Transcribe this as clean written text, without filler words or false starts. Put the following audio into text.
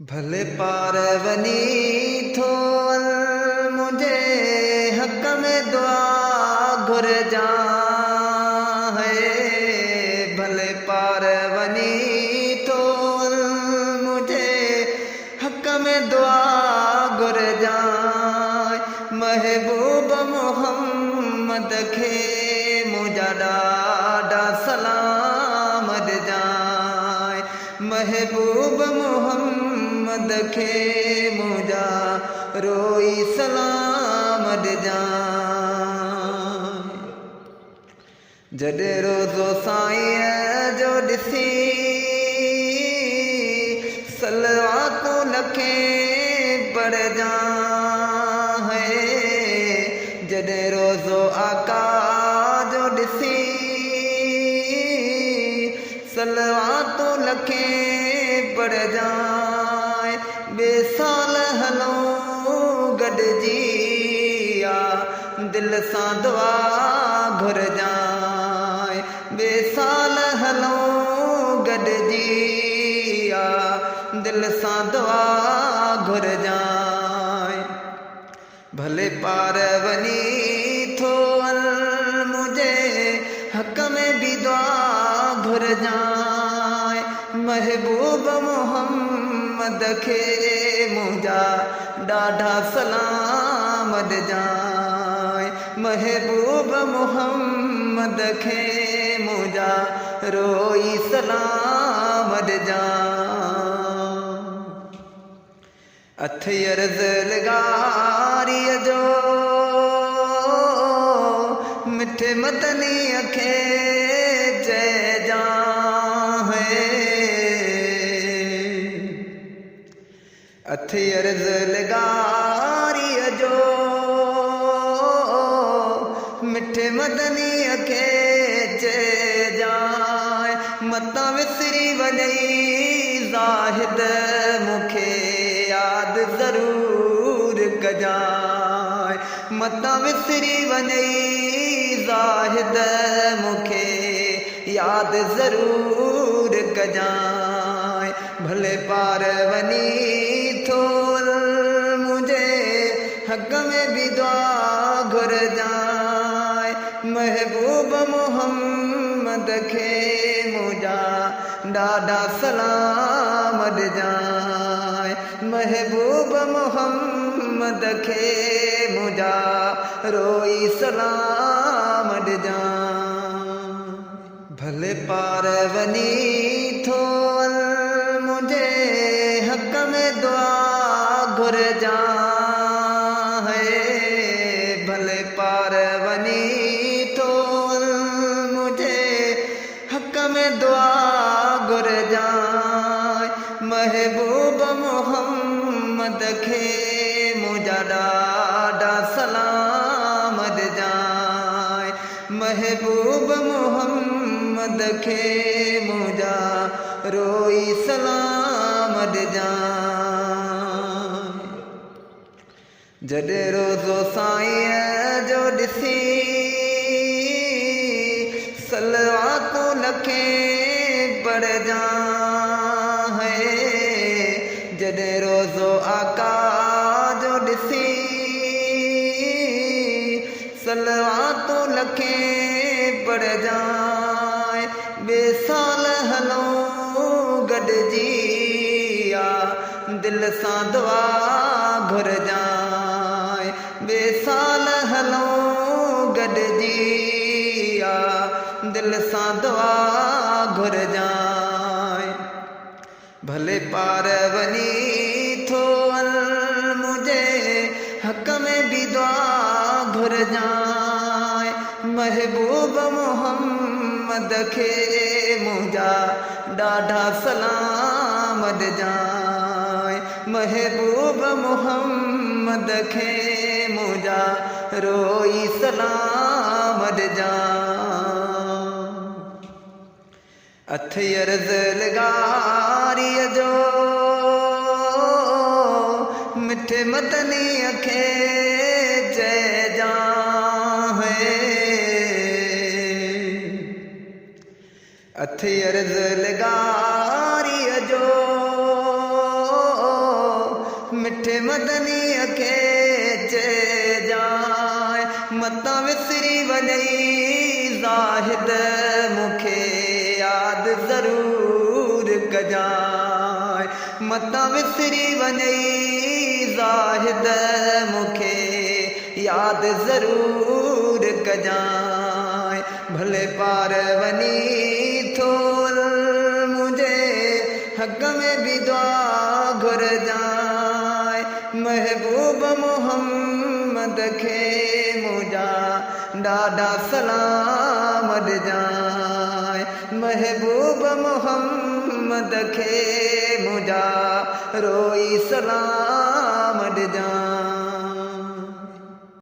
भले पार वनी थो मुझे हक में दुआ घुर जा है। भले पार वनी थो मुझे हक में दुआ घुर जा। महबूब मोहम्मद खे मुझा ॾाढा सलाम ॾिजांइ। महबूब मोहम्मद खे मुझा रोई सलाम ॾिजांइ। जॾहिं रोज़ो साईं जो ॾिसी सलवातूं लखे पढ़जां है। जॾहिं रोज़ो आका जो ॾिसी सलवातूं लखे पढ़जां। ॿिए साल हलूं गॾिजी दिल सां दुआ घुरजां। ॿिए साल हलूं गॾिजी दिल सां दुआ घुरजां। भले पार वनी थो मुझे हक में भी दुआ घुरजां। महबूब मोहम्मद खे मुझा ॾाढा सलाम ॾिजांइ। महबूब मोहम्मद खे मुझा रोई सलाम ॾिजांइ। अथयर ज़लगारीअ जो मिठे मदनीअ खे चइजां है। अथयर ज़लगारीअ जो मिठे मदनीअ खे चइजां। मतां विसरी वञई ज़ाहिद मूंखे यादि ज़रूर कजांइ। मतां विसरी वञई ज़ाहिद मूंखे यादि ज़रूर कजांइ। भले पार वनी थो मुझे हक में भी दुआ घुरजां। महबूब मोहम्मद खे मुझा ॾाढा सलाम ॾिजांइ। महबूब मोहम्मद खे मुझा रोई सलाम ॾिजांइ। भले पार वनी थो मुझे हक में दुआ घुरजां है। भले पार वनी थो मुझे हक में दुआ घुरजां। महबूब मोहम्मद खे मुझा ॾाढा सलाम ॾिजांइ। महबूब मोहम्मद खे मुझा रोई सलाम ॾिजांइ। जॾहिं रोज़ो साईं जो ॾिसी सलवातूं लखे पढ़जां है। जॾहिं रोज़ो आका जो ॾिसी सलवातूं लखे पढ़जां। ॿिए साल हलूं गॾिजी दिल सां दुआ घुरजां। ॿिए साल हलूं गॾिजी दिल सां दुआ घुरजां। भले पार वनी थो मुझे हक में भी दुआ घुरजां। महबूब मोहम्मद खे मुझा ॾाढा सलाम ॾिजांइ। महबूब मोहम्मद खे मुझा रोई सलाम ॾिजांइ। अथयर ज़लगारीअ जो मिठे मदनीअ खे चइजां है। अथयर ज़लगारीअ जो मिठे मदनीअ खे चइजांइ मतां विसरी वञई ज़ाहिद मूंखे यादि ज़रूर कजांइ मतां विसरी वञई ज़ाहिद मूंखे यादि ज़रूर कजांइ भले पार वञी थोल मुंहिंजे हक़ में बि दुआ घुरजांइ महबूब मोहम्मद खे मुंहिंजा ॾाढा सलाम ॾिजांइ महबूब मोहम्मद खे मुंहिंजा रोई सलाम ॾिजांइ